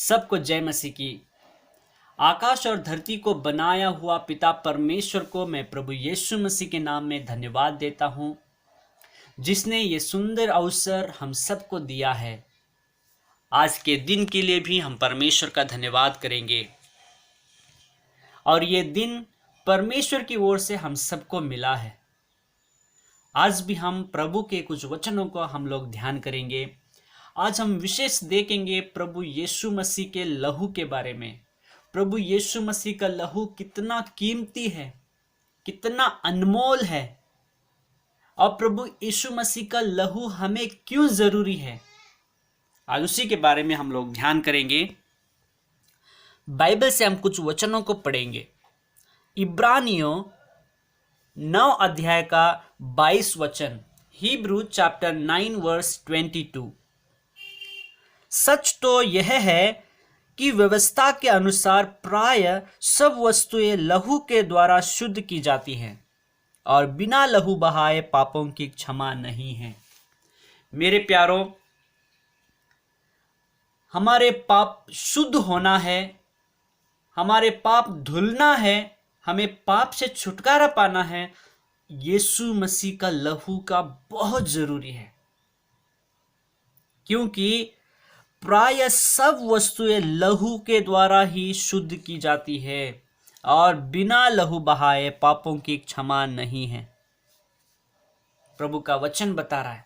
सबको जय मसीह की। आकाश और धरती को बनाया हुआ पिता परमेश्वर को मैं प्रभु यीशु मसीह के नाम में धन्यवाद देता हूँ, जिसने ये सुंदर अवसर हम सबको दिया है। आज के दिन के लिए भी हम परमेश्वर का धन्यवाद करेंगे और ये दिन परमेश्वर की ओर से हम सबको मिला है। आज भी हम प्रभु के कुछ वचनों को हम लोग ध्यान करेंगे। आज हम विशेष देखेंगे प्रभु यीशु मसीह के लहू के बारे में। प्रभु यीशु मसीह का लहू कितना कीमती है, कितना अनमोल है, और प्रभु यीशु मसीह का लहू हमें क्यों जरूरी है, आज उसी के बारे में हम लोग ध्यान करेंगे। बाइबल से हम कुछ वचनों को पढ़ेंगे। इब्रानियों 9 अध्याय का 22 वचन, हिब्रू चैप्टर 9 वर्स 22। सच तो यह है कि व्यवस्था के अनुसार प्राय सब वस्तुएं लहू के द्वारा शुद्ध की जाती हैं और बिना लहू बहाए पापों की क्षमा नहीं है। मेरे प्यारों, हमारे पाप शुद्ध होना है, हमारे पाप धुलना है, हमें पाप से छुटकारा पाना है। यीशु मसीह का लहू का बहुत जरूरी है, क्योंकि प्राय सब वस्तुएं लहू के द्वारा ही शुद्ध की जाती है और बिना लहू बहाए पापों की क्षमा नहीं है। प्रभु का वचन बता रहा है,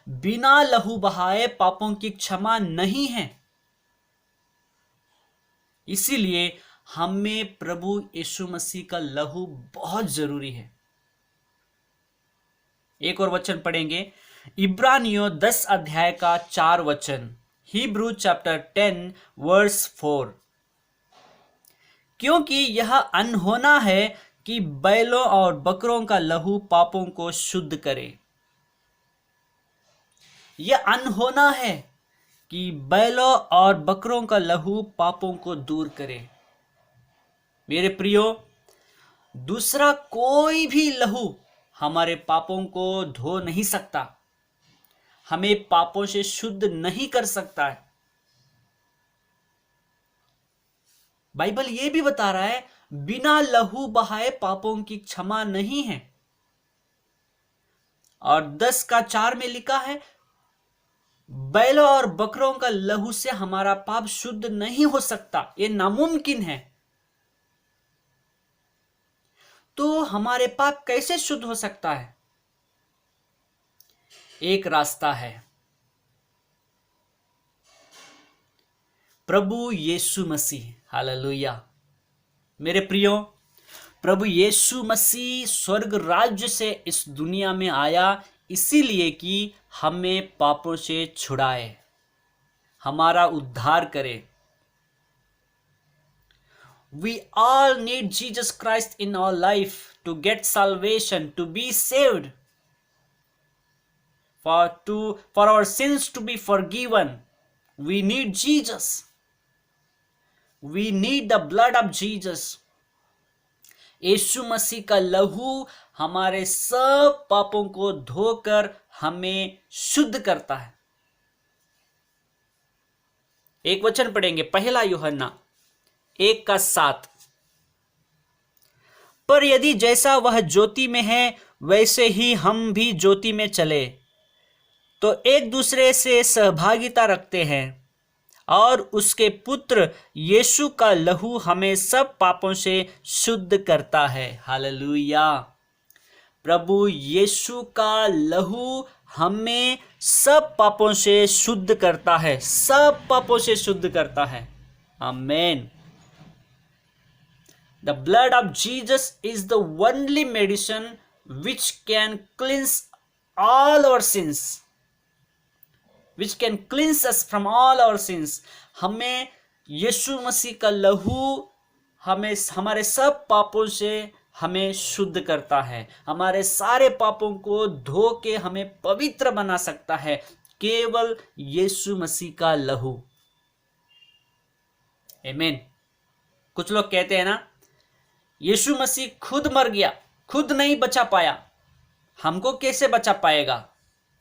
बिना लहू बहाए पापों की क्षमा नहीं है। इसीलिए हमें प्रभु यीशु मसीह का लहू बहुत जरूरी है। एक और वचन पढ़ेंगे, इब्रानियों 10 अध्याय का 4 वचन, हिब्रू चैप्टर 10 वर्स 4। क्योंकि यह अनहोना है कि बैलों और बकरों का लहू पापों को शुद्ध करे। यह अनहोना है कि बैलों और बकरों का लहू पापों को दूर करे। मेरे प्रियो, दूसरा कोई भी लहू हमारे पापों को धो नहीं सकता, हमें पापों से शुद्ध नहीं कर सकता है। बाइबल यह भी बता रहा है, बिना लहू बहाए पापों की क्षमा नहीं है। और 10 का 4 में लिखा है, बैलों और बकरों का लहू से हमारा पाप शुद्ध नहीं हो सकता, यह नामुमकिन है। तो हमारे पाप कैसे शुद्ध हो सकता है? एक रास्ता है, प्रभु यीशु मसीह। हालेलुया। मेरे प्रियो, प्रभु यीशु मसीह स्वर्ग राज्य से इस दुनिया में आया इसीलिए कि हमें पापों से छुड़ाए, हमारा उद्धार करे। We all need Jesus Christ in our life to get salvation, to be saved, for our sins to be forgiven. We need Jesus. We need the blood of Jesus. यीशु मसीह का लहू हमारे सब पापों को धोकर हमें शुद्ध करता है। एक वचन पढ़ेंगे, पहला यूहन्ना 1 का 7। पर यदि जैसा वह ज्योति में है वैसे ही हम भी ज्योति में चले तो एक दूसरे से सहभागिता रखते हैं और उसके पुत्र यीशु का लहू हमें सब पापों से शुद्ध करता है। हालेलुया। प्रभु यीशु का लहू हमें सब पापों से शुद्ध करता है, सब पापों से शुद्ध करता है। आमीन। The blood of Jesus is the only medicine which can cleanse all our sins, which can cleanse us from all our sins. हमें यीशु मसीह का लहू हमें हमारे सब पापों से हमें शुद्ध करता है, हमारे सारे पापों को धो के हमें पवित्र बना सकता है, केवल यीशु मसीह का लहू। आमीन। कुछ लोग कहते हैं ना, यीशु मसीह खुद मर गया, खुद नहीं बचा पाया, हमको कैसे बचा पाएगा?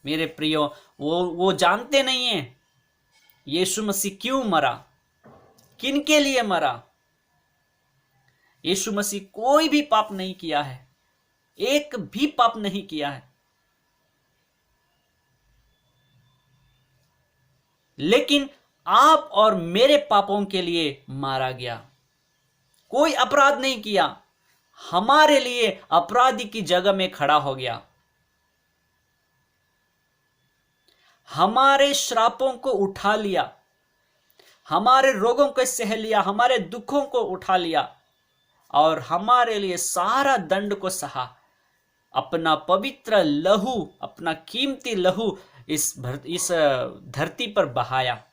मेरे प्रियो, वो जानते नहीं हैं यीशु मसीह क्यों मरा, किनके लिए मरा? यीशु मसीह कोई भी पाप नहीं किया है, एक भी पाप नहीं किया है, लेकिन आप और मेरे पापों के लिए मारा गया। कोई अपराध नहीं किया, हमारे लिए अपराधी की जगह में खड़ा हो गया, हमारे श्रापों को उठा लिया, हमारे रोगों को सह लिया, हमारे दुखों को उठा लिया और हमारे लिए सारा दंड को सहा। अपना पवित्र लहू, अपना कीमती लहू इस धरती पर बहाया,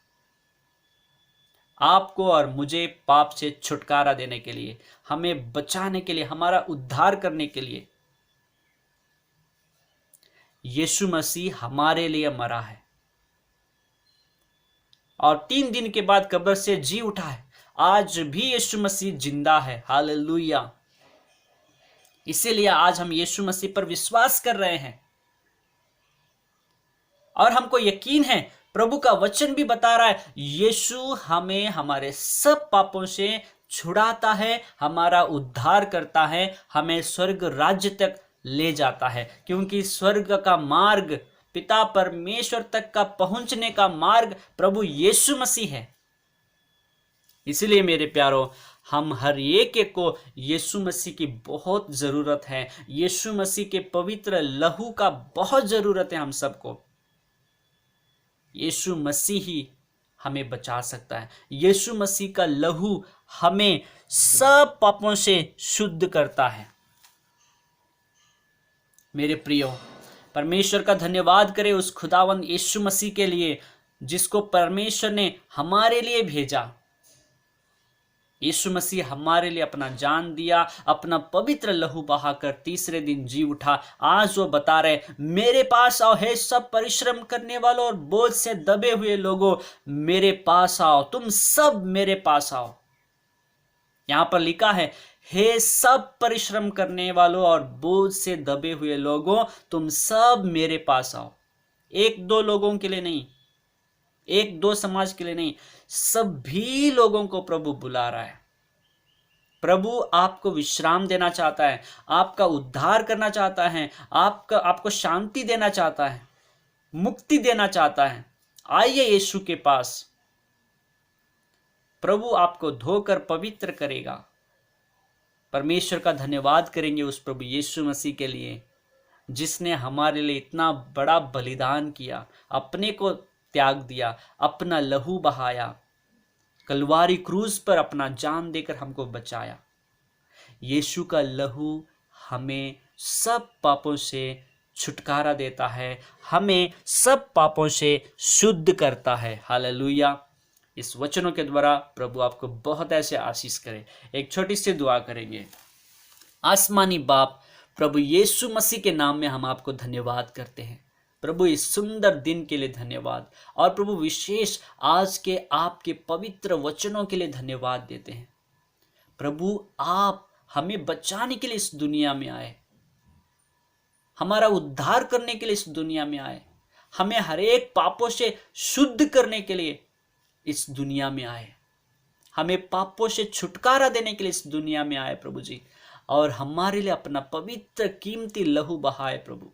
आपको और मुझे पाप से छुटकारा देने के लिए, हमें बचाने के लिए, हमारा उद्धार करने के लिए यीशु मसीह हमारे लिए मरा है और 3 दिन के बाद कब्र से जी उठा है। आज भी यीशु मसीह जिंदा है। हालेलुया। इसीलिए आज हम यीशु मसीह पर विश्वास कर रहे हैं और हमको यकीन है, प्रभु का वचन भी बता रहा है, यीशु हमें हमारे सब पापों से छुड़ाता है, हमारा उद्धार करता है, हमें स्वर्ग राज्य तक ले जाता है। क्योंकि स्वर्ग का मार्ग, पिता परमेश्वर तक का पहुंचने का मार्ग प्रभु यीशु मसीह है। इसलिए मेरे प्यारो, हम हर एक को यीशु मसीह की बहुत जरूरत है। यीशु मसीह के पवित्र लहू का बहुत जरूरत है हम सबको। यीशु मसीह ही हमें बचा सकता है। यीशु मसीह का लहू हमें सब पापों से शुद्ध करता है। मेरे प्रियो, परमेश्वर का धन्यवाद करें उस खुदावंद यीशु मसीह के लिए जिसको परमेश्वर ने हमारे लिए भेजा। यीशु मसीह हमारे लिए अपना जान दिया, अपना पवित्र लहू बहाकर तीसरे दिन जी उठा। आज वो बता रहे, मेरे पास आओ हे सब परिश्रम करने वालों और बोझ से दबे हुए लोगों, मेरे पास आओ, तुम सब मेरे पास आओ। यहां पर लिखा है, हे सब परिश्रम करने वालों और बोझ से दबे हुए लोगों, तुम सब मेरे पास आओ। 1-2 लोगों के लिए नहीं, 1-2 समाज के लिए नहीं, सभी लोगों को प्रभु बुला रहा है। प्रभु आपको विश्राम देना चाहता है, आपका उद्धार करना चाहता है, आपको शांति देना चाहता है, मुक्ति देना चाहता है। आइए यीशु के पास, प्रभु आपको धोकर पवित्र करेगा। परमेश्वर का धन्यवाद करेंगे उस प्रभु यीशु मसीह के लिए जिसने हमारे लिए इतना बड़ा बलिदान किया, अपने को त्याग दिया, अपना लहू बहाया, कलवारी क्रूज पर अपना जान देकर हमको बचाया। यीशु का लहू हमें सब पापों से छुटकारा देता है, हमें सब पापों से शुद्ध करता है। हालेलुया। इस वचनों के द्वारा प्रभु आपको बहुत ऐसे आशीष करे। एक छोटी सी दुआ करेंगे। आसमानी बाप, प्रभु यीशु मसीह के नाम में हम आपको धन्यवाद करते हैं। प्रभु इस सुंदर दिन के लिए धन्यवाद, और प्रभु विशेष आज के आपके पवित्र वचनों के लिए धन्यवाद देते हैं। प्रभु आप हमें बचाने के लिए इस दुनिया में आए, हमारा उद्धार करने के लिए इस दुनिया में आए, हमें हर एक पापों से शुद्ध करने के लिए इस दुनिया में आए, हमें पापों से छुटकारा देने के लिए इस दुनिया में आए प्रभु जी, और हमारे लिए अपना पवित्र कीमती लहू बहाए। प्रभु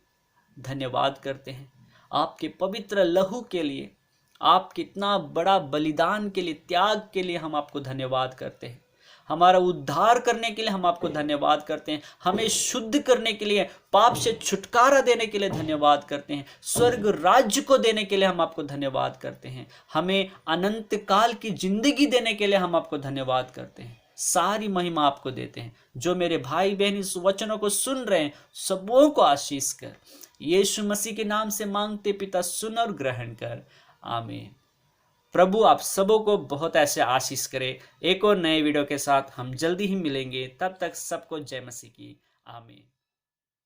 धन्यवाद करते हैं आपके पवित्र लहू के लिए, आपके इतना बड़ा बलिदान के लिए, त्याग के लिए हम आपको धन्यवाद करते हैं। हमारा उद्धार करने के लिए हम आपको धन्यवाद करते हैं, हमें शुद्ध करने के लिए, पाप से छुटकारा देने के लिए धन्यवाद करते हैं, स्वर्ग राज्य को देने के लिए हम आपको धन्यवाद करते हैं, हमें अनंत काल की जिंदगी देने के लिए हम आपको धन्यवाद करते हैं। सारी महिमा आपको देते हैं। जो मेरे भाई बहन इस वचनों को सुन रहे हैं, सबों को आशीष कर। यीशु मसीह के नाम से मांगते पिता, सुन और ग्रहण कर। आमीन। प्रभु आप सबों को बहुत ऐसे आशीष करे। एक और नए वीडियो के साथ हम जल्दी ही मिलेंगे। तब तक सबको जय मसीह की। आमीन।